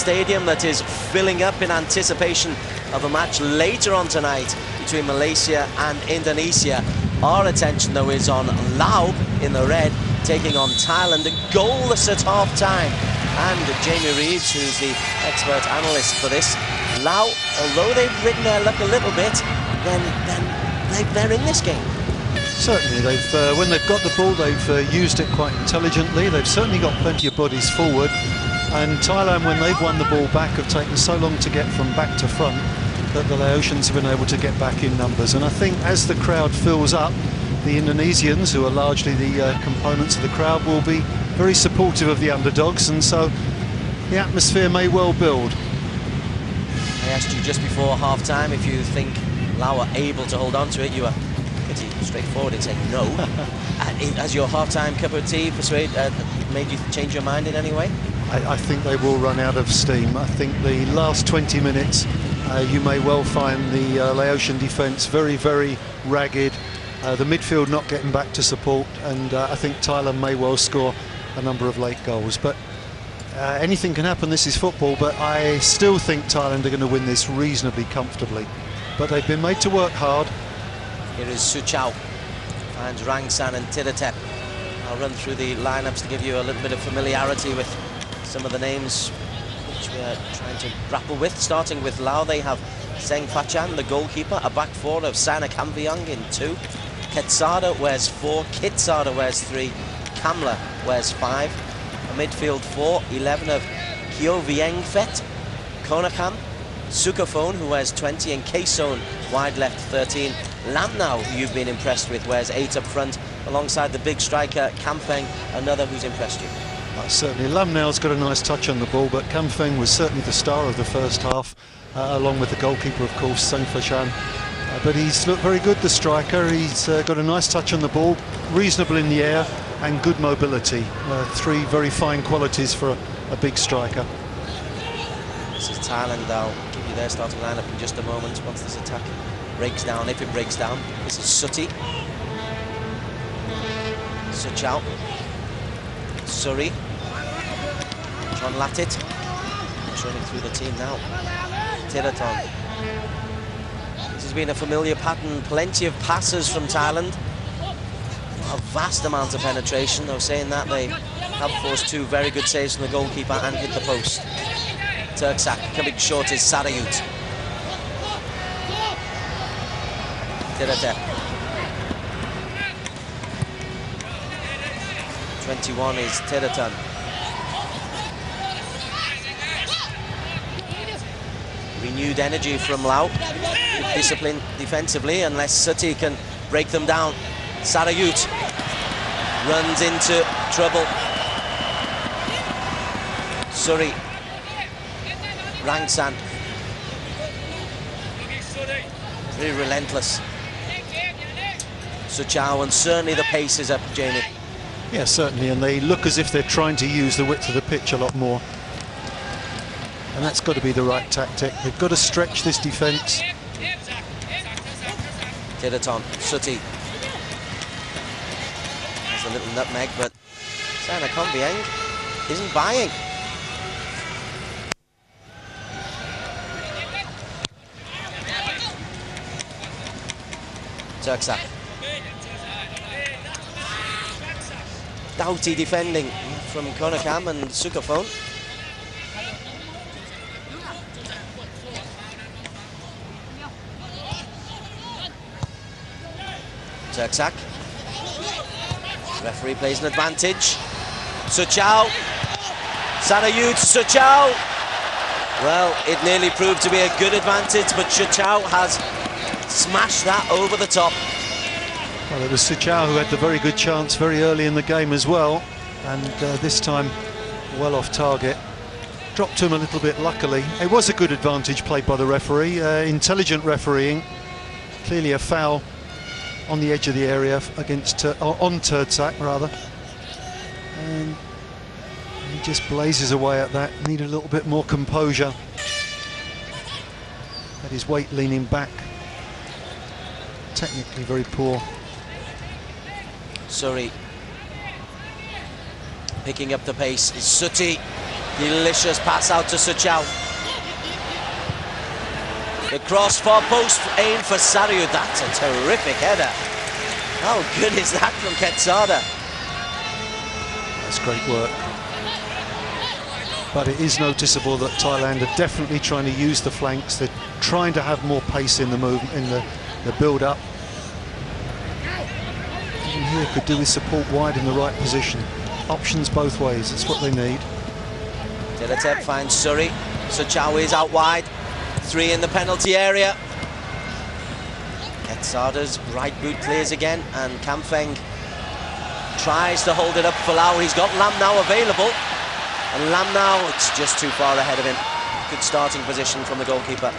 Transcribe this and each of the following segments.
Stadium that is filling up in anticipation of a match later on tonight between Malaysia and Indonesia. Our attention though is on Laos in the red taking on Thailand, goalless at half-time. And Jamie Reeves, who's the expert analyst for this, Laos, although they've ridden their luck a little bit, then they're in this game. Certainly, when they've got the ball, they've used it quite intelligently. They've certainly got plenty of bodies forward. And Thailand, when they've won the ball back, have taken so long to get from back to front that the Laotians have been able to get back in numbers. And I think as the crowd fills up, the Indonesians, who are largely the components of the crowd, will be very supportive of the underdogs, and so the atmosphere may well build. I asked you just before half-time if you think Laos are able to hold on to it. You were pretty straightforward in saying no. Has your half-time cup of tea made you change your mind in any way? I think they will run out of steam. I think the last 20 minutes, you may well find the Laotian defence very, very ragged. The midfield not getting back to support, and I think Thailand may well score a number of late goals. But anything can happen. This is football, but I still think Thailand are going to win this reasonably comfortably. But they've been made to work hard. Here is Suchao, finds Rangsan and Tiratep. I'll run through the lineups to give you a little bit of familiarity with some of the names which we are trying to grapple with. Starting with Laos, they have Seng Fachan, the goalkeeper, a back four of Sana Kamviang in 2. Ketsada wears 4, Kitsada wears 3, Kamla wears 5. A midfield 4, 11 of Kyo Viengfet, Konakam, Sukaphone, who wears 20, and Kason, wide left 13. Lamnau, who you've been impressed with, wears 8 up front, alongside the big striker Kamfeng, another who's impressed you. Certainly, Lamnau's got a nice touch on the ball, but Kamfeng was certainly the star of the first half, along with the goalkeeper, of course, Seng Fachan. But he's looked very good, the striker. He's got a nice touch on the ball, reasonable in the air, and good mobility. 3 very fine qualities for a big striker. This is Thailand. I'll give you their starting lineup in just a moment once this attack breaks down, if it breaks down. This is Suti, Suchao, Suri, John Latit, running through the team now, Tiraton. This has been a familiar pattern, plenty of passes from Thailand, a vast amount of penetration. Though saying that, they have forced 2 very good saves from the goalkeeper and hit the post. Turksak coming short is Sarayut. Tiratep. 21 is Tiraton. Renewed energy from Laos. Good discipline defensively, unless Suti can break them down. Sarayut runs into trouble. Suri. Rangsan. Very relentless. Suchao, and certainly the pace is up, Jamie. Yeah, certainly, and they look as if they're trying to use the width of the pitch a lot more. And that's got to be the right tactic. They've got to stretch this defence. Tiraton, Suti. There's a little nutmeg, but Sana Kamviang isn't buying. Turksak. Doughty defending from Konakam and Sukaphone. Turksak. Referee plays an advantage. Suchao. Sarayut, Suchao. Well, it nearly proved to be a good advantage, but Suchao has smashed that over the top. Well, it was Suchao who had the very good chance very early in the game as well, and this time well off target. Dropped to him a little bit, luckily. It was a good advantage played by the referee, intelligent refereeing. Clearly a foul on the edge of the area against on Turksak rather, and he just blazes away at that. Need a little bit more composure. Had his weight leaning back. Technically very poor. Suri picking up the pace is Suti. Delicious pass out to Suchau. The cross far post aimed for Sariu. That's a terrific header. How good is that from Quetzada? That's great work. But it is noticeable that Thailand are definitely trying to use the flanks. They're trying to have more pace in the movement, in the build-up. Even here could do with support wide in the right position. Options both ways, that's what they need. Dilatep finds Surrey. Suchau is out wide. 3 in the penalty area. Quetzada's right boot clears again, and Kamfeng tries to hold it up for Lau. He's got Lam now available. And Lam now, it's just too far ahead of him. Good starting position from the goalkeeper.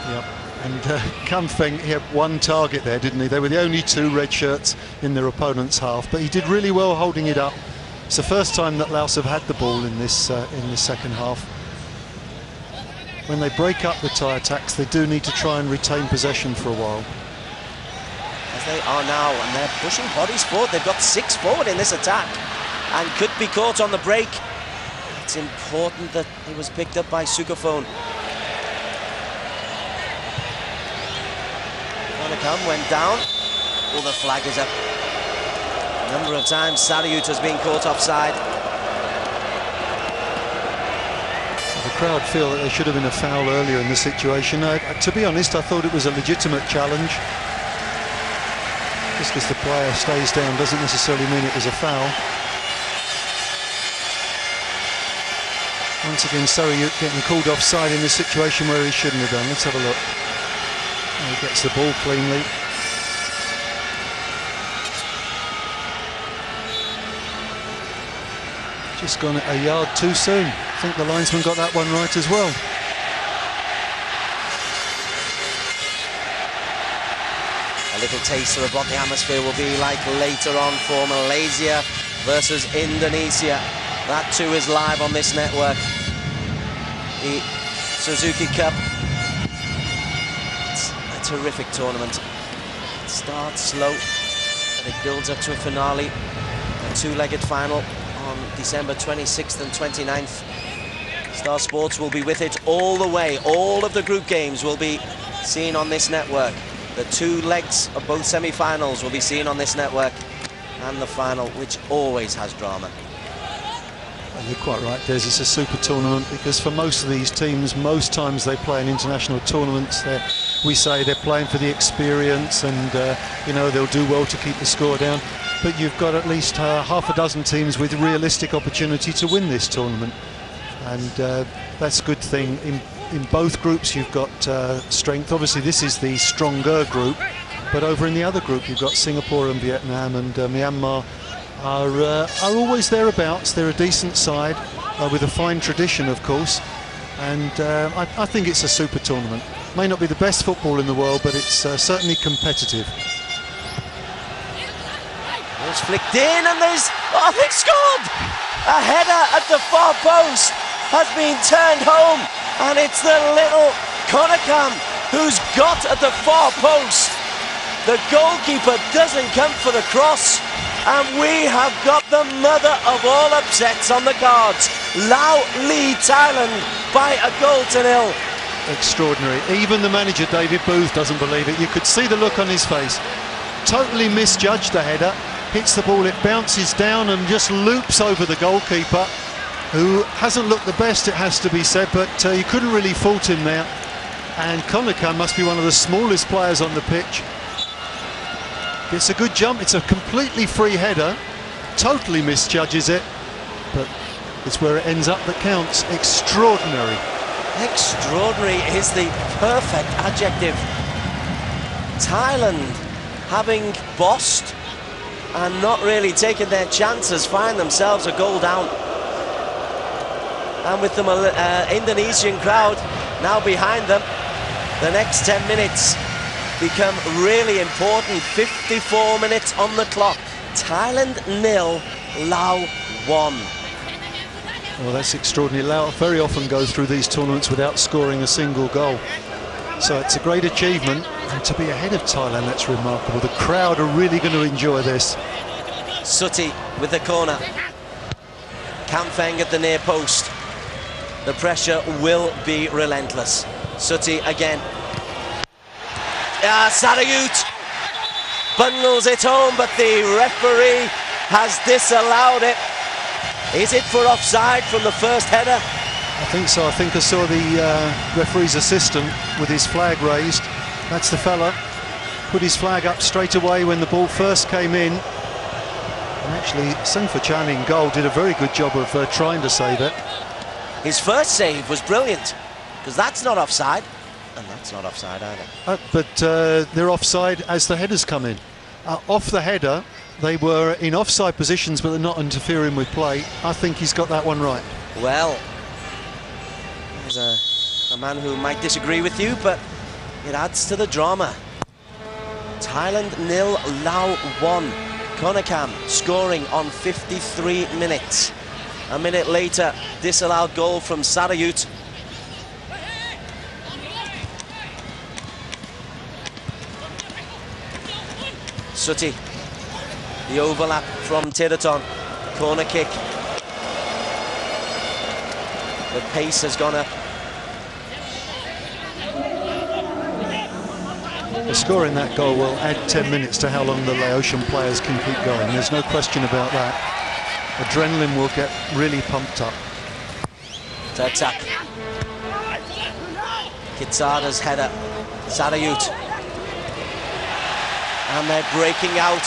Yep, and Kamfeng, he had one target there, didn't he? They were the only 2 red shirts in their opponent's half, but he did really well holding it up. It's the first time that Laos have had the ball in this second half. When they break up the Thai attacks, they do need to try and retain possession for a while. As they are now, and they're pushing bodies forward. They've got 6 forward in this attack, and could be caught on the break. It's important that he was picked up by Sukaphone. Wanakam went down. Oh, the flag is up. A number of times Sariut has been caught offside. The crowd feel that there should have been a foul earlier in the situation. To be honest, I thought it was a legitimate challenge. Just because the player stays down doesn't necessarily mean it was a foul. Once again, Sariut getting called offside in a situation where he shouldn't have done. Let's have a look. He gets the ball cleanly. Just gone a yard too soon. I think the linesman got that one right as well. A little taster of what the atmosphere will be like later on for Malaysia versus Indonesia. That too is live on this network. The Suzuki Cup. It's a terrific tournament. It starts slow, but it builds up to a finale. A 2-legged final on December 26th and 29th. Star Sports will be with it all the way. All of the group games will be seen on this network. The 2 legs of both semi-finals will be seen on this network. And the final, which always has drama. You're quite right, Des. It's a super tournament because for most of these teams, most times they play in international tournaments. We say they're playing for the experience, and you know, they'll do well to keep the score down. But you've got at least half a dozen teams with realistic opportunity to win this tournament, and that's a good thing. In both groups, you've got strength. Obviously, this is the stronger group, but over in the other group, you've got Singapore and Vietnam, and Myanmar are always thereabouts. They're a decent side with a fine tradition, of course, and I think it's a super tournament. May not be the best football in the world, but it's certainly competitive. It's flicked in, and they've scored! A header at the far post has been turned home, and it's the little Konakam who's got at the far post. The goalkeeper doesn't come for the cross. And we have got the mother of all upsets on the cards. Lao lead Thailand by a 0-0. Extraordinary. Even the manager, David Booth, doesn't believe it. You could see the look on his face. Totally misjudged the header. Hits the ball, it bounces down and just loops over the goalkeeper, who hasn't looked the best, it has to be said, but you couldn't really fault him there. And Konakam must be one of the smallest players on the pitch. It's a good jump, it's a completely free header, totally misjudges it, but it's where it ends up that counts. Extraordinary. Extraordinary is the perfect adjective. Thailand, having bossed and not really taken their chances, find themselves a goal down. And with the Indonesian crowd now behind them, the next 10 minutes become really important. 54 minutes on the clock. Thailand 0, Lao 1. Well, that's extraordinary. Lao very often go through these tournaments without scoring a single goal. So it's a great achievement, and to be ahead of Thailand, that's remarkable. The crowd are really going to enjoy this. Suti with the corner. Kampfeng at the near post. The pressure will be relentless. Suti again. Sarayut bundles it home, but the referee has disallowed it. Is it for offside from the first header? I think so. I think I saw the referee's assistant with his flag raised. That's the fella. Put his flag up straight away when the ball first came in. And actually, Sungfa-chan in goal did a very good job of trying to save it. His first save was brilliant, because that's not offside, and that's not offside either. But they're offside as the headers come in. Off the header, they were in offside positions, but they're not interfering with play. I think he's got that one right. Well, there's a man who might disagree with you, but it adds to the drama. Thailand 0, Laos 1. Konakam scoring on 53 minutes. A minute later, disallowed goal from Sarayut. Suti, the overlap from Tiraton, corner kick. The pace has gone up. Scoring that goal will add 10 minutes to how long the Laotian players can keep going. There's no question about that. Adrenaline will get really pumped up. Turksak. Kitsada's header. Sarayut. And they're breaking out.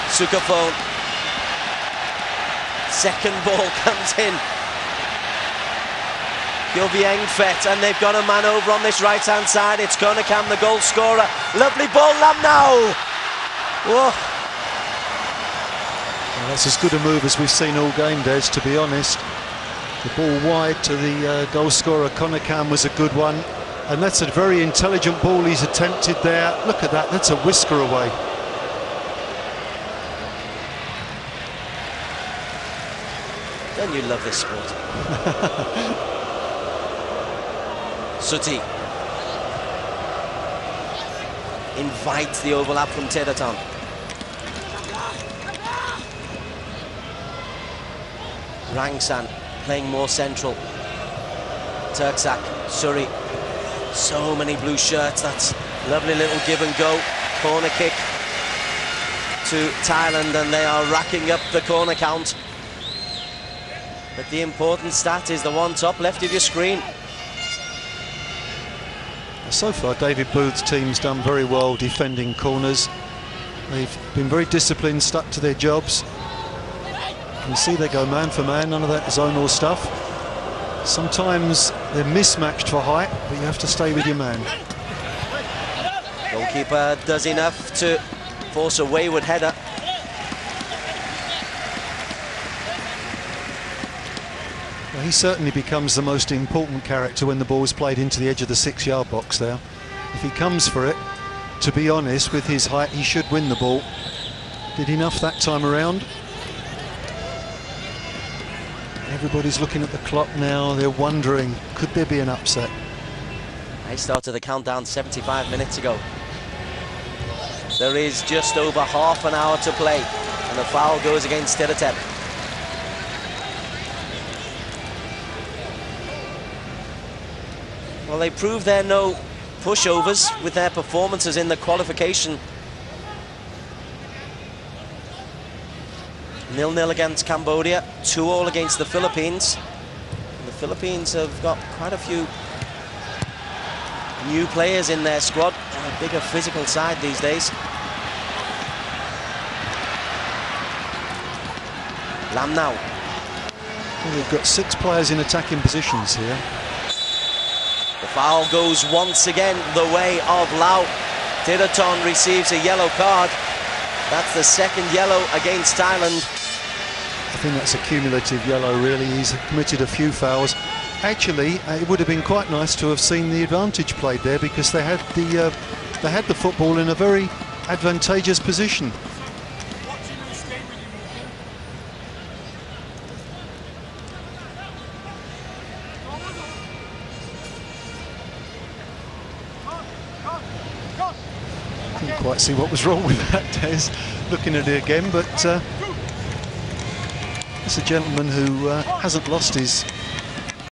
Sukaphone. Second ball comes in. Fet, and they've got a man over on this right-hand side. It's Konakam, the goal scorer. Lovely ball, Lamnau. Whoa. Well, that's as good a move as we've seen all game, Des, to be honest. The ball wide to the goal scorer, Konakam, was a good one. And that's a very intelligent ball he's attempted there. Look at that, that's a whisker away. Don't you love this sport? Suti invites the overlap from Tiraton. Rangsan playing more central. Turksak, Suri. So many blue shirts. That's lovely little give and go. Corner kick to Thailand, and they are racking up the corner count. But the important stat is the one top left of your screen. So far, David Booth's team's done very well defending corners. They've been very disciplined, stuck to their jobs. You can see they go man for man, none of that zonal stuff. Sometimes they're mismatched for height, but you have to stay with your man. Goalkeeper does enough to force a wayward header. Well, he certainly becomes the most important character when the ball's played into the edge of the 6-yard box there. If he comes for it, to be honest, with his height, he should win the ball. Did enough that time around. Everybody's looking at the clock now. They're wondering, could there be an upset? They started the countdown 75 minutes ago. There is just over half an hour to play, and the foul goes against Tiratep. Well, they proved they're no pushovers with their performances in the qualification. 0-0 against Cambodia, 2-2 against the Philippines. And the Philippines have got quite a few new players in their squad, and a bigger physical side these days. Lamnau. Well, we've got 6 players in attacking positions here. The foul goes once again the way of Laos. Tiraton receives a yellow card. That's the second yellow against Thailand. I think that's a cumulative yellow, really. He's committed a few fouls. Actually, it would have been quite nice to have seen the advantage played there, because they had the football in a very advantageous position. Couldn't quite see what was wrong with that, Des, looking at it again, but It's a gentleman who hasn't lost his